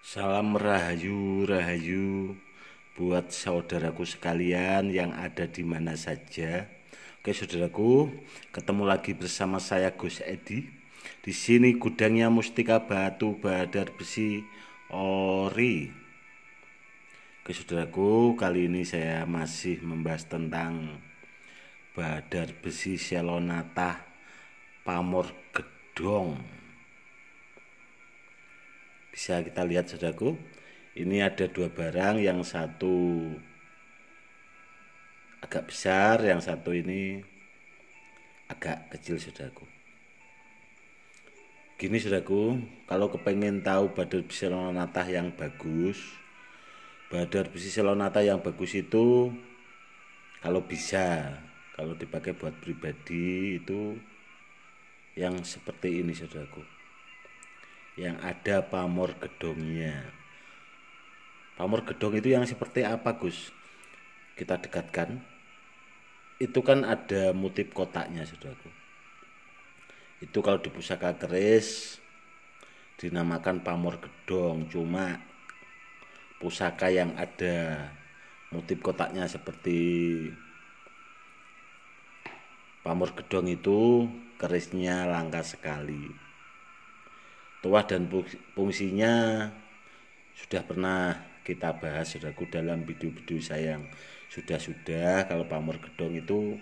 Salam rahayu, rahayu buat saudaraku sekalian yang ada di mana saja. Oke, saudaraku, ketemu lagi bersama saya Gus Edi. Di sini gudangnya Mustika Batu Badar Besi Ori. Oke, saudaraku, kali ini saya masih membahas tentang Badar Besi Selonata Pamor Gedong. Bisa kita lihat, saudaraku, ini ada dua barang, yang satu agak besar, yang satu ini agak kecil, saudaraku. Gini, saudaraku, kalau kepengen tahu badar besi selonata yang bagus, badar besi selonata yang bagus itu kalau bisa, kalau dipakai buat pribadi itu yang seperti ini, saudaraku, yang ada pamor gedongnya. Pamor gedong itu yang seperti apa, Gus? Kita dekatkan. Itu kan ada motif kotaknya, saudaraku. Itu kalau di pusaka keris dinamakan pamor gedong. Cuma pusaka yang ada motif kotaknya seperti pamor gedong itu kerisnya langka sekali. Tuah dan fungsinya sudah pernah kita bahas, saudaraku, dalam video-video saya yang sudah. Kalau pamor gedong itu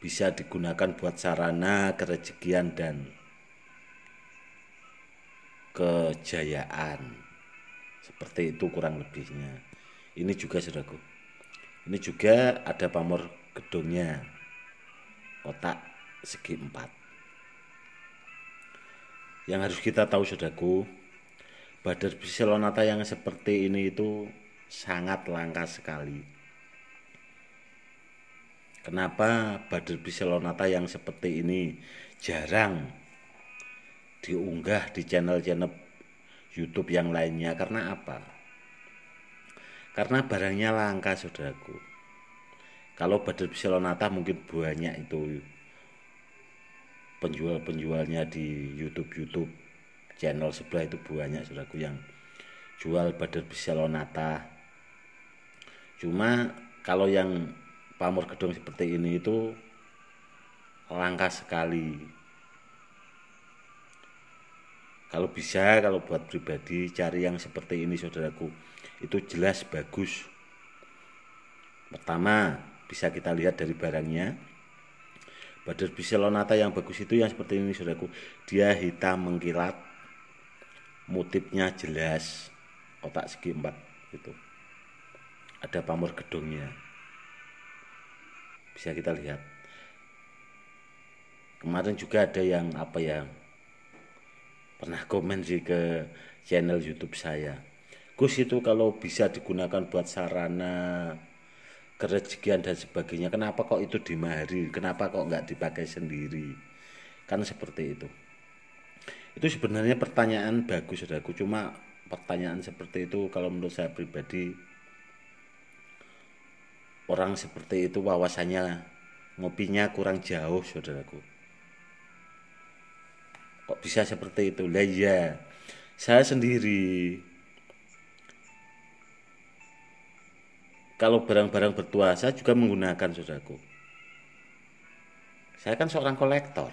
bisa digunakan buat sarana kerejekian dan kejayaan. Seperti itu kurang lebihnya. Ini juga, saudaraku, ini juga ada pamor gedongnya, kotak segi 4. Yang harus kita tahu, saudaraku, badar besi selonata yang seperti ini itu sangat langka sekali. Kenapa badar besi selonata yang seperti ini jarang diunggah di channel-channel YouTube yang lainnya? Karena apa? Karena barangnya langka, saudaraku. Kalau badar besi selonata mungkin banyak itu penjual-penjualnya di YouTube channel sebelah, itu banyak, saudaraku, yang jual badar besi selonata. Cuma kalau yang pamor gedong seperti ini itu langka sekali. Kalau bisa, kalau buat pribadi cari yang seperti ini, saudaraku, itu jelas bagus. Pertama, bisa kita lihat dari barangnya. Badar besi selonata yang bagus itu yang seperti ini, saudaraku. Dia hitam mengkilat, motifnya jelas, kotak segi 4 itu. Ada pamor gedongnya. Bisa kita lihat. Kemarin juga ada yang pernah komen sih ke channel YouTube saya. Gus, itu kalau bisa digunakan buat sarana kerejekian dan sebagainya, kenapa kok itu dimahari? Kenapa kok nggak dipakai sendiri? Kan seperti itu. Itu sebenarnya pertanyaan bagus, saudaraku. Cuma pertanyaan seperti itu kalau menurut saya pribadi, orang seperti itu wawasannya, ngopinya kurang jauh, saudaraku. Kok bisa seperti itu? Lah iya, saya sendiri kalau barang-barang bertuah saya juga menggunakan, saudaraku. Saya kan seorang kolektor.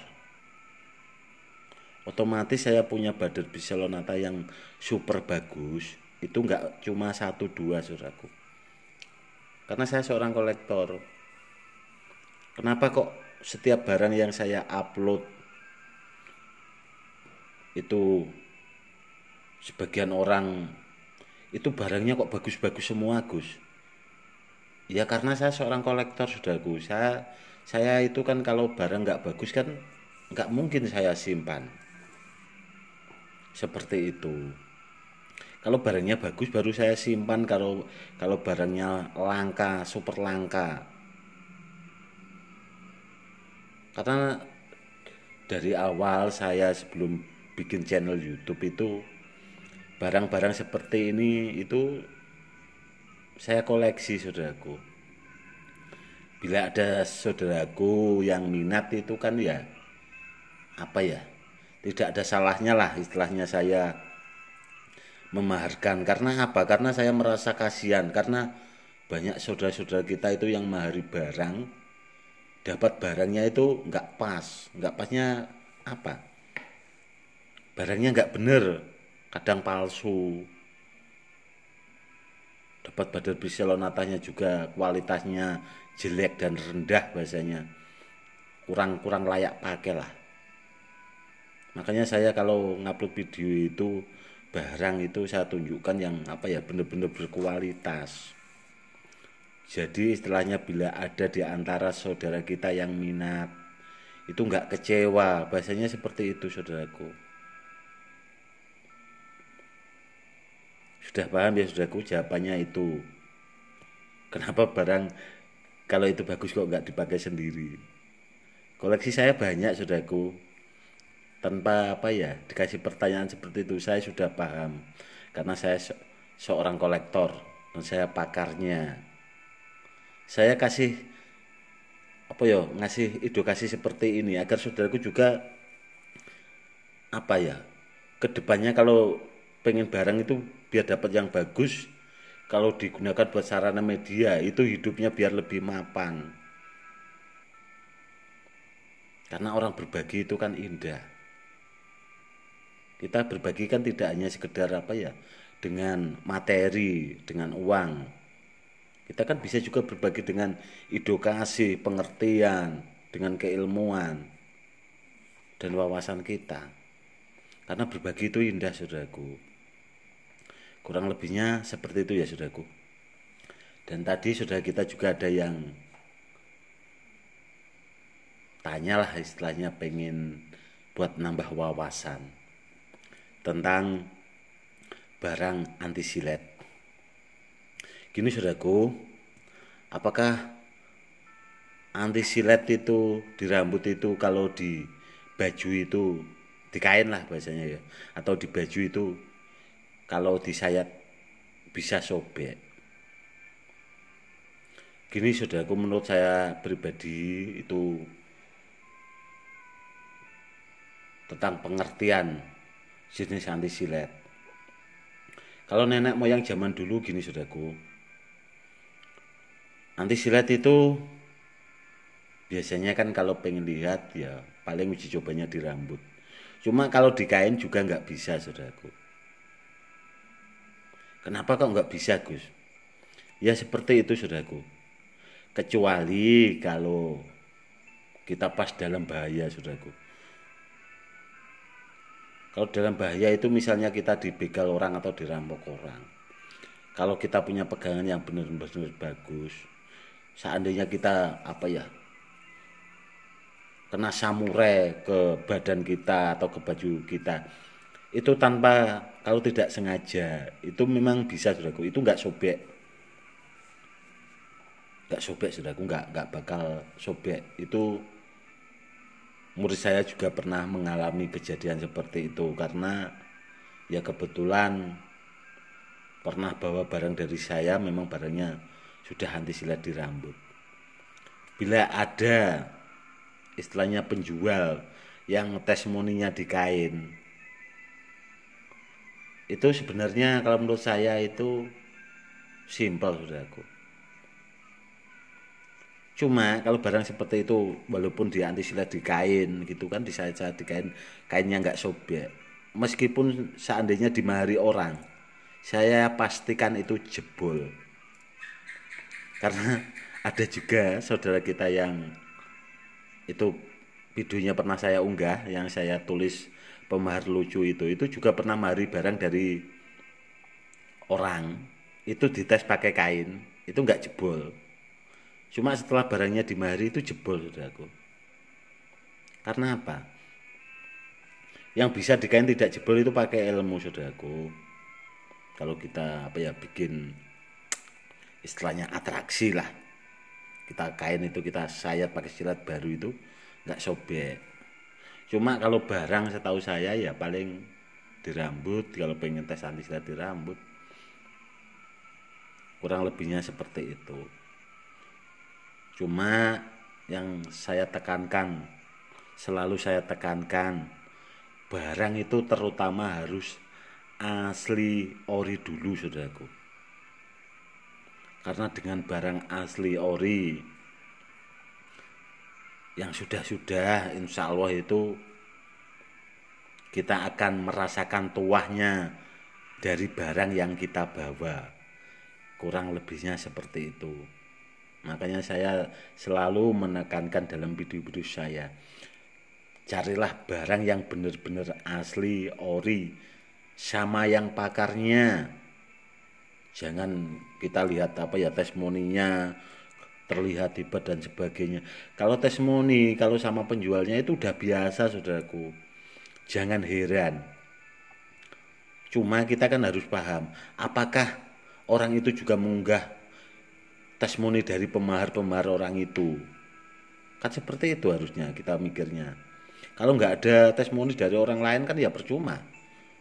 Otomatis saya punya badar besi selonata yang super bagus. Itu nggak cuma 1-2, saudaraku. Karena saya seorang kolektor. Kenapa kok setiap barang yang saya upload itu sebagian orang itu barangnya kok bagus-bagus semua, Gus? Ya karena saya seorang kolektor, saudaraku. Saya itu kan kalau barang nggak bagus kan nggak mungkin saya simpan. Seperti itu. Kalau barangnya bagus baru saya simpan. Kalau barangnya langka, super langka. Karena dari awal saya sebelum bikin channel YouTube itu barang-barang seperti ini itu saya koleksi, saudaraku. Bila ada saudaraku yang minat itu kan ya tidak ada salahnya lah istilahnya saya memaharkan. Karena apa? Karena saya merasa kasihan, karena banyak saudara-saudara kita itu yang mahari barang, dapat barangnya itu nggak pas. Nggak pasnya apa? Barangnya nggak bener, kadang palsu. Dapat badar Biscelonatanya juga kualitasnya jelek dan rendah bahasanya. Kurang layak pakai lah. Makanya saya kalau ngupload video itu barang itu saya tunjukkan yang apa ya, bener-bener berkualitas. Jadi istilahnya bila ada di antara saudara kita yang minat, itu nggak kecewa, bahasanya seperti itu saudaraku. Sudah paham ya saudaraku jawabannya itu. Kenapa barang kalau itu bagus kok nggak dipakai sendiri? Koleksi saya banyak saudaraku. Tanpa apa ya dikasih pertanyaan seperti itu saya sudah paham. Karena saya seorang kolektor dan saya pakarnya. Saya kasih apa ya, ngasih edukasi seperti ini agar saudaraku juga apa ya, kedepannya kalau pengen barang itu biar dapat yang bagus, kalau digunakan buat sarana media itu hidupnya biar lebih mapan. Karena orang berbagi itu kan indah. Kita berbagi kan tidak hanya sekedar apa ya, dengan materi, dengan uang. Kita kan bisa juga berbagi dengan edukasi, pengertian, dengan keilmuan dan wawasan kita. Karena berbagi itu indah saudaraku. Kurang lebihnya seperti itu ya saudaraku. Dan tadi saudara kita juga ada yang tanyalah istilahnya pengen buat nambah wawasan tentang barang anti silet. Gini saudaraku, apakah anti silet itu di rambut itu kalau di baju itu, di kain lah bahasanya ya, atau di baju itu kalau disayat bisa sobek? Gini saudaraku, menurut saya pribadi itu tentang pengertian jenis anti silet. Kalau nenek moyang zaman dulu gini saudaraku, anti silet itu biasanya kan kalau pengen lihat ya paling uji cobanya di rambut. Cuma kalau di kain juga nggak bisa saudaraku. Kenapa kok nggak bisa Gus? Ya seperti itu saudaraku. Kecuali kalau kita pas dalam bahaya saudaraku. Kalau dalam bahaya itu misalnya kita dibegal orang atau dirampok orang. Kalau kita punya pegangan yang benar-benar bagus, seandainya kita apa ya, kena samurai ke badan kita atau ke baju kita, itu tanpa, kalau tidak sengaja, itu memang bisa saudaraku, itu nggak sobek. Nggak sobek saudaraku, nggak bakal sobek. Itu murid saya juga pernah mengalami kejadian seperti itu karena ya kebetulan pernah bawa barang dari saya, memang barangnya sudah anti silet di rambut. Bila ada istilahnya penjual yang testimoninya di kain, itu sebenarnya kalau menurut saya itu simpel saudaraku. Cuma kalau barang seperti itu walaupun di anti silet di kain gitu kan, disayat-sayat di kain, kainnya nggak sobek, meskipun seandainya dimahari orang, saya pastikan itu jebol. Karena ada juga saudara kita yang itu videonya pernah saya unggah, yang saya tulis pemahar lucu itu juga pernah mahari barang dari orang, itu dites pakai kain, itu nggak jebol. Cuma setelah barangnya dimahari itu jebol saudaraku. Karena apa? Yang bisa di kain tidak jebol itu pakai ilmu saudaraku. Kalau kita apa ya, bikin istilahnya atraksi lah, kita kain itu kita sayat pakai silet baru itu nggak sobek. Cuma kalau barang setahu saya ya paling di rambut, kalau pengen tes anti silet di rambut, kurang lebihnya seperti itu. Cuma yang saya tekankan, selalu saya tekankan, barang itu terutama harus asli ori dulu saudaraku. Karena dengan barang asli ori yang sudah insya Allah itu kita akan merasakan tuahnya dari barang yang kita bawa. Kurang lebihnya seperti itu. Makanya saya selalu menekankan dalam video-video saya, carilah barang yang benar-benar asli, ori, sama yang pakarnya. Jangan kita lihat testimoninya, terlihat hebat dan sebagainya. Kalau testimoni, kalau sama penjualnya itu udah biasa saudaraku. Jangan heran. Cuma kita kan harus paham, apakah orang itu juga mengunggah testimoni dari pemahar-pemahar orang itu. Kan seperti itu harusnya kita mikirnya. Kalau nggak ada testimoni dari orang lain kan ya percuma.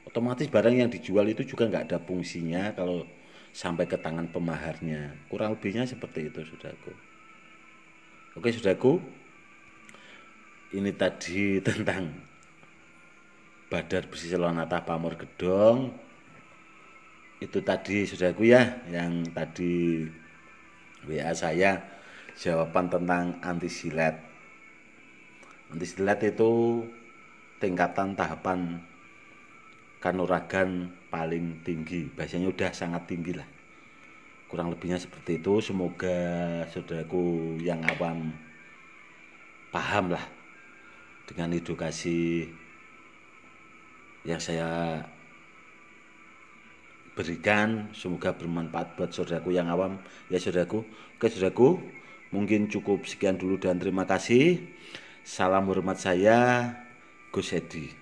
Otomatis barang yang dijual itu juga nggak ada fungsinya kalau sampai ke tangan pemaharnya. Kurang lebihnya seperti itu saudaraku. Oke saudaraku, ini tadi tentang Badar Besi Selonata Pamor Gedong. Itu tadi saudaraku ya, yang tadi WA saya jawaban tentang anti silet. Anti silet itu tingkatan tahapan kanuragan paling tinggi, bahasanya udah sangat tinggi lah. Kurang lebihnya seperti itu. Semoga saudaraku yang awam paham lah dengan edukasi yang saya berikan. Semoga bermanfaat buat saudaraku yang awam ya saudaraku. Oke saudaraku, mungkin cukup sekian dulu dan terima kasih. Salam hormat saya, Gus Edi.